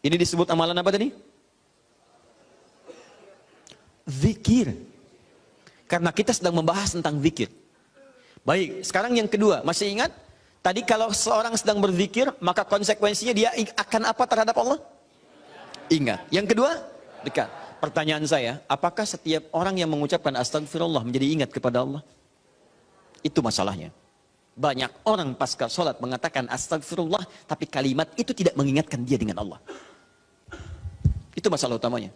Ini disebut amalan apa tadi? Zikir. Karena kita sedang membahas tentang zikir. Baik, sekarang yang kedua, masih ingat? Tadi kalau seorang sedang berzikir, maka konsekuensinya dia akan apa terhadap Allah? Ingat. Yang kedua, dekat. Pertanyaan saya, apakah setiap orang yang mengucapkan astagfirullah menjadi ingat kepada Allah? Itu masalahnya. Banyak orang pasca sholat mengatakan astagfirullah, tapi kalimat itu tidak mengingatkan dia dengan Allah. Itu masalah utamanya.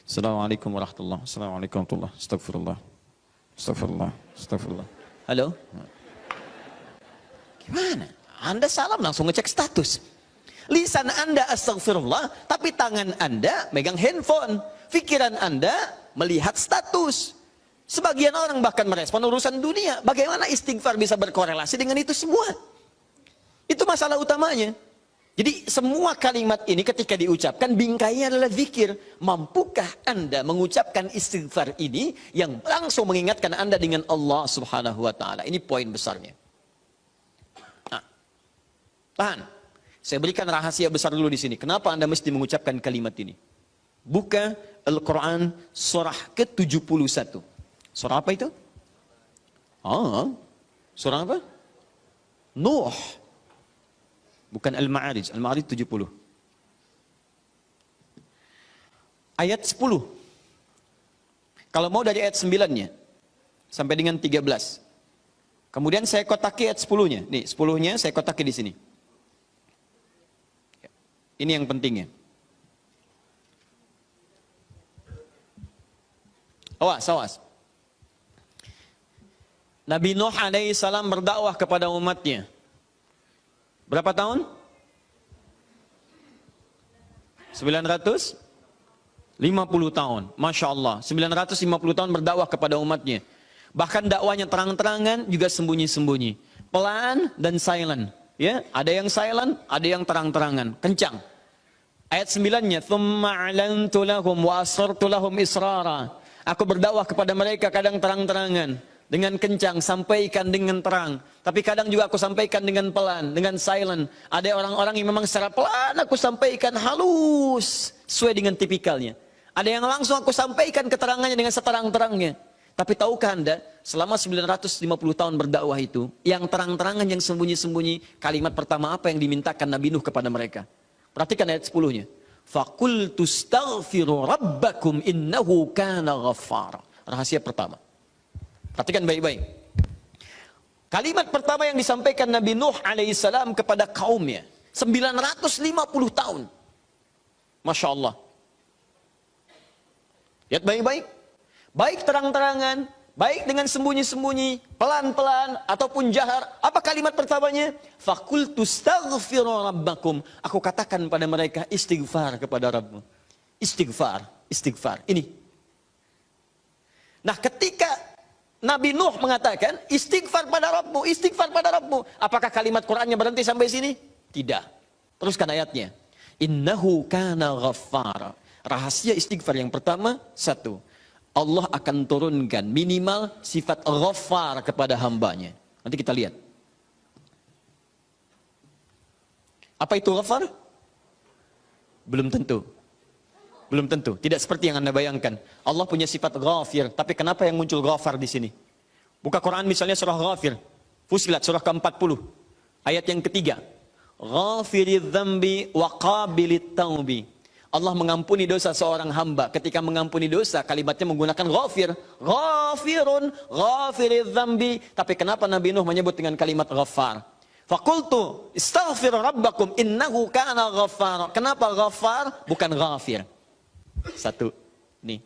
Assalamualaikum warahmatullahi wabarakatuh. Assalamualaikum warahmatullahi wabarakatuh. Astagfirullah. Astagfirullah. Astagfirullah. Halo? Gimana? Anda salam langsung ngecek status. Lisan Anda astagfirullah, tapi tangan Anda megang handphone. Pikiran Anda melihat status. Sebagian orang bahkan merespon urusan dunia. Bagaimana istighfar bisa berkorelasi dengan itu semua? Itu masalah utamanya. Jadi semua kalimat ini ketika diucapkan bingkainya adalah zikir. Mampukah Anda mengucapkan istighfar ini yang langsung mengingatkan Anda dengan Allah Subhanahu wa taala? Ini poin besarnya. Nah, tahan. Saya berikan rahasia besar dulu di sini. Kenapa Anda mesti mengucapkan kalimat ini? Buka Al-Quran surah ke-71. Surah apa itu? Surah apa? Nuh. Bukan Al-Ma'arij. Al-Ma'arij 70. Ayat 10. Kalau mau dari ayat 9-nya sampai dengan 13. Kemudian saya kotaki ayat 10-nya. Nih, 10-nya saya kotaki di sini. Ini yang pentingnya. Awas, awas. Nabi Nuh alaihissalam berdakwah kepada umatnya. Berapa tahun? 950 tahun. Masya Allah. 950 tahun berdakwah kepada umatnya. Bahkan dakwanya terang-terangan juga sembunyi-sembunyi. Pelan dan silent. Ya, ada yang silent, ada yang terang-terangan. Kencang. Ayat 9-nya. Thumma a'lantu lahum wa asrartu lahum israra. Aku berdakwah kepada mereka kadang terang-terangan. Dengan kencang, sampaikan dengan terang. Tapi kadang juga aku sampaikan dengan pelan, dengan silent. Ada orang-orang yang memang secara pelan aku sampaikan halus, sesuai dengan tipikalnya. Ada yang langsung aku sampaikan keterangannya dengan seterang-terangnya. Tapi tahukah Anda, selama 950 tahun berdakwah itu, yang terang-terangan, yang sembunyi-sembunyi, kalimat pertama apa yang dimintakan Nabi Nuh kepada mereka? Perhatikan ayat 10-nya. Faqultu astaghfiru rabbakum innahu kana ghaffara. Rahasia pertama. Perhatikan baik-baik. Kalimat pertama yang disampaikan Nabi Nuh alaihissalam kepada kaumnya. 950 tahun. Masya Allah. Lihat baik-baik. Baik terang-terangan, baik dengan sembunyi-sembunyi, pelan-pelan, ataupun jahar. Apa kalimat pertamanya? Faqultu astaghfiru rabbakum. Aku katakan pada mereka istighfar kepada Rabbmu. Istighfar, istighfar. Ini. Nah, ketika Nabi Nuh mengatakan istighfar pada Rabbmu, istighfar pada Rabbmu. Apakah kalimat Qur'annya berhenti sampai sini? Tidak. Teruskan ayatnya. Innahu kana ghaffara. Rahasia istighfar yang pertama, satu. Allah akan turunkan minimal sifat ghaffar kepada hambanya. Nanti kita lihat. Apa itu ghaffar? Belum tentu. Belum tentu, tidak seperti yang Anda bayangkan. Allah punya sifat ghafir, tapi kenapa yang muncul ghafar di sini? Buka Quran misalnya surah Ghafir, Fussilat surah ke-40, ayat yang ketiga. Ghafiridz dzambi wa qabilit taubi. Allah mengampuni dosa seorang hamba. Ketika mengampuni dosa, kalimatnya menggunakan ghafir. Ghafirun, ghafiridz dzambi. Tapi kenapa Nabi Nuh menyebut dengan kalimat ghafar? Faqultu istaghfir rabbakum innahu kana ghaffar. Kenapa ghafar bukan ghafir? Satu, nih.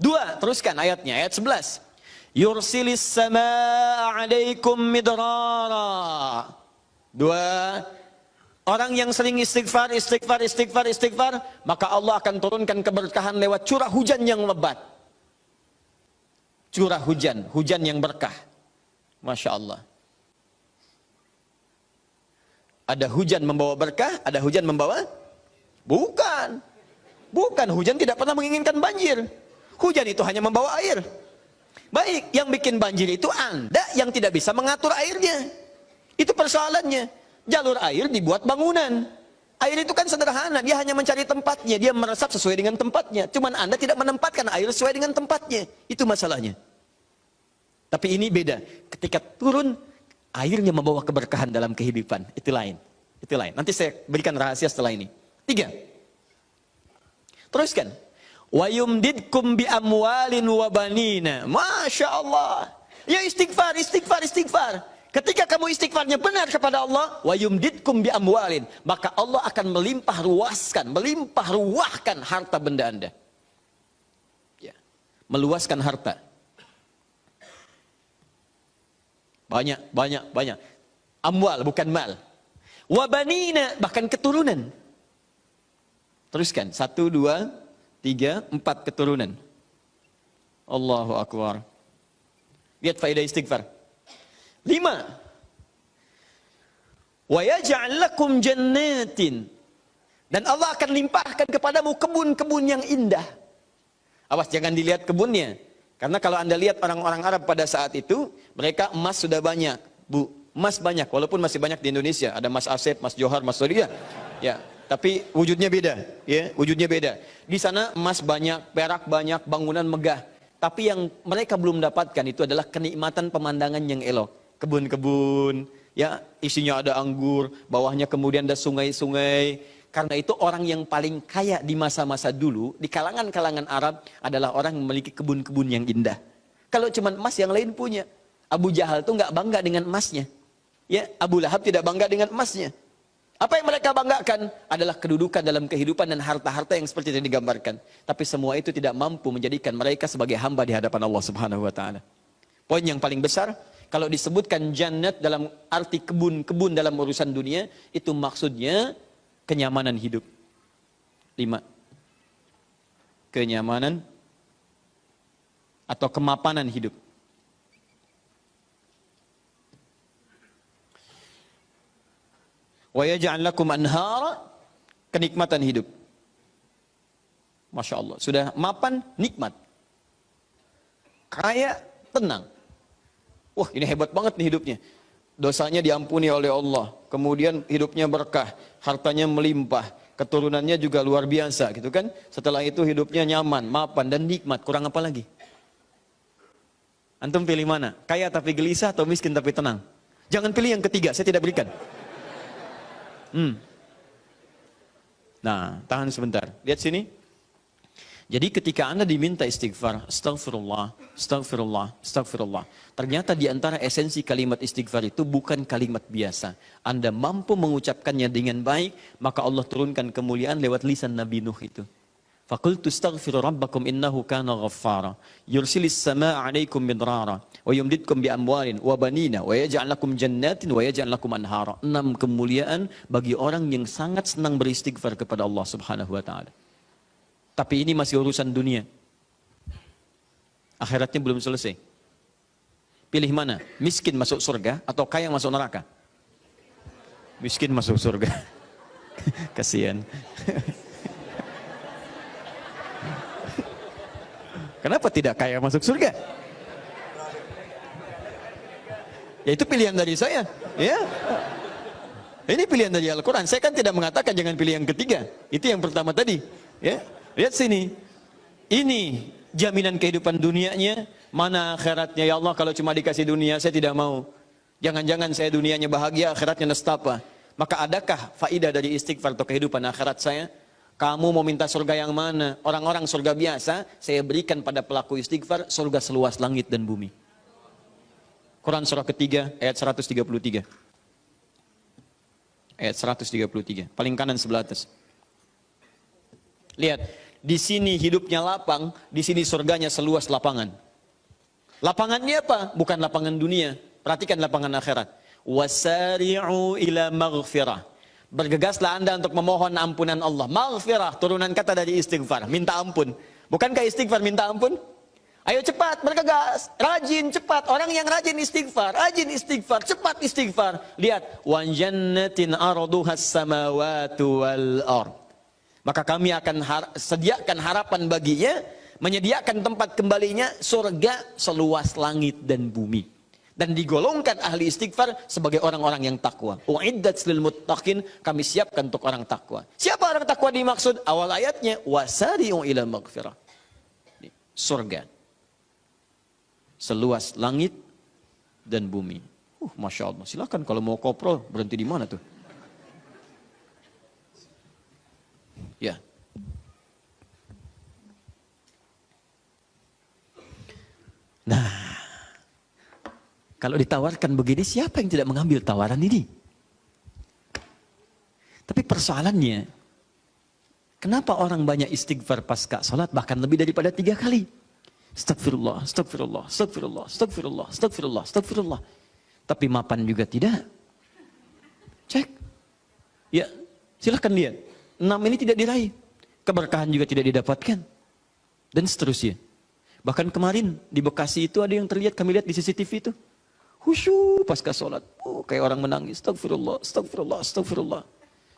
Dua, teruskan ayatnya, ayat 11. Yursilis samaa alaikum midrara. Dua, orang yang sering istighfar, istighfar, istighfar, istighfar, maka Allah akan turunkan keberkahan lewat curah hujan yang lebat. Curah hujan, hujan yang berkah. Masya Allah. Ada hujan membawa berkah, ada hujan membawa? Bukan. Bukan, hujan tidak pernah menginginkan banjir. Hujan itu hanya membawa air. Baik, yang bikin banjir itu Anda yang tidak bisa mengatur airnya. Itu persoalannya. Jalur air dibuat bangunan. Air itu kan sederhana, dia hanya mencari tempatnya, dia meresap sesuai dengan tempatnya. Cuman Anda tidak menempatkan air sesuai dengan tempatnya. Itu masalahnya. Tapi ini beda. Ketika turun, airnya membawa keberkahan dalam kehidupan. Itu lain. Itu lain. Nanti saya berikan rahasia setelah ini. 3. Teruskan. Wa yumdidkum bi amwalin wa banina. Masya Allah. Ya istighfar, istighfar, istighfar. Ketika kamu istighfarnya benar kepada Allah, wa yumdidkum bi amwalin, maka Allah akan melimpah ruahkan harta benda Anda. Ya. Meluaskan harta. Banyak. Amwal bukan mal. Wa banina, bahkan keturunan. Teruskan. 1, 2, 3, 4 keturunan. Allahu Akbar. Lihat faedah istighfar. 5. Wa yaj'al lakum jannatin. Dan Allah akan limpahkan kepadamu kebun-kebun yang indah. Awas jangan dilihat kebunnya. Karena kalau Anda lihat orang-orang Arab pada saat itu, mereka emas sudah banyak, Bu. Emas banyak, walaupun masih banyak di Indonesia. Ada Mas Asep, Mas Johar, Mas Sodia. Ya, tapi wujudnya beda, ya, wujudnya beda. Di sana emas banyak, perak banyak, bangunan megah. Tapi yang mereka belum dapatkan itu adalah kenikmatan pemandangan yang elok. Kebun-kebun, ya, isinya ada anggur, bawahnya kemudian ada sungai-sungai. Karena itu orang yang paling kaya di masa-masa dulu, di kalangan-kalangan Arab adalah orang yang memiliki kebun-kebun yang indah. Kalau cuma emas yang lain punya. Abu Jahal tuh nggak bangga dengan emasnya. Ya, Abu Lahab tidak bangga dengan emasnya. Apa yang mereka banggakan adalah kedudukan dalam kehidupan dan harta-harta yang seperti yang digambarkan. Tapi semua itu tidak mampu menjadikan mereka sebagai hamba di hadapan Allah Subhanahu wa taala. Poin yang paling besar, kalau disebutkan jannat dalam arti kebun-kebun dalam urusan dunia, itu maksudnya kenyamanan hidup. 5. Kenyamanan atau kemapanan hidup. Wa yaj'al lakum anhara, kenikmatan hidup. Masya Allah, sudah mapan, nikmat. Kaya, tenang. Wah, ini hebat banget nih hidupnya. Dosanya diampuni oleh Allah. Kemudian hidupnya berkah, hartanya melimpah, keturunannya juga luar biasa gitu kan. Setelah itu hidupnya nyaman, mapan dan nikmat. Kurang apa lagi? Antum pilih mana? Kaya tapi gelisah atau miskin tapi tenang? Jangan pilih yang ketiga, saya tidak berikan. Nah, tahan sebentar. Lihat sini. Jadi ketika Anda diminta istighfar, astagfirullah, astagfirullah, astagfirullah. Ternyata di antara esensi kalimat istighfar itu bukan kalimat biasa. Anda mampu mengucapkannya dengan baik, maka Allah turunkan kemuliaan lewat lisan Nabi Nuh itu. Faqultu astaghfiru rabbakum innahu kana ghaffara. Yursilis samaa 'alaikum midrara wa yumdidkum bi amwalin wa banina wa yaj'al lakum jannatin wa yaj'al lakum anhara. 6 kemuliaan bagi orang yang sangat senang beristighfar kepada Allah Subhanahu wa taala. Tapi ini masih urusan dunia. Akhiratnya belum selesai. Pilih mana? Miskin masuk surga atau kaya masuk neraka? Miskin masuk surga. Kasihan. Kenapa tidak kaya masuk surga? Ya itu pilihan dari saya. Ya. Ini pilihan dari Al-Quran. Saya kan tidak mengatakan jangan pilih yang ketiga. Itu yang pertama tadi. Ya. Lihat sini, ini jaminan kehidupan dunianya, mana akhiratnya. Ya Allah, kalau cuma dikasih dunia saya tidak mau. Jangan-jangan saya dunianya bahagia, akhiratnya nestapa. Maka adakah faidah dari istighfar atau kehidupan akhirat saya? Kamu mau minta surga yang mana? Orang-orang surga biasa, saya berikan pada pelaku istighfar surga seluas langit dan bumi. Quran surah ketiga ayat 133. Ayat 133, paling kanan sebelah atas. Lihat, di sini hidupnya lapang, di sini surganya seluas lapangan. Lapangannya apa? Bukan lapangan dunia. Perhatikan lapangan akhirat. Wasari'u ila maghfirah. Bergegaslah Anda untuk memohon ampunan Allah. Maghfirah, turunan kata dari istighfar, minta ampun. Bukankah istighfar minta ampun? Ayo cepat, bergegas, rajin, cepat. Orang yang rajin istighfar, cepat istighfar. Lihat, wa jannatin arduhas samawati wal ard. Maka kami akan sediakan harapan baginya, menyediakan tempat kembalinya surga seluas langit dan bumi. Dan digolongkan ahli istighfar sebagai orang-orang yang takwa. Uiddat lil muttaqin, kami siapkan untuk orang takwa. Siapa orang takwa dimaksud? Awal ayatnya, wasari'u ila maghfirah. Surga. Seluas langit dan bumi. Masya Allah. Silakan kalau mau kopro, berhenti di mana tuh? Ya. Nah, kalau ditawarkan begini, siapa yang tidak mengambil tawaran ini? Tapi persoalannya, kenapa orang banyak istighfar pasca salat bahkan lebih daripada 3 kali? Astagfirullah, astagfirullah, astagfirullah, astagfirullah, astagfirullah, astagfirullah. Tapi mapan juga tidak. Cek. Ya, silahkan lihat. 6 ini tidak diraih. Keberkahan juga tidak didapatkan. Dan seterusnya. Bahkan kemarin di Bekasi itu ada yang terlihat, kami lihat di CCTV itu. Khusyuk pasca sholat. Kayak orang menangis. Astagfirullah, astagfirullah, astagfirullah.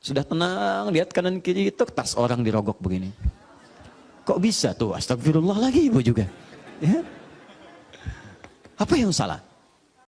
Sudah tenang, lihat kanan kiri, itu tas orang dirogok begini. Kok bisa tuh? Astagfirullah lagi ibu juga. Ya? Apa yang salah?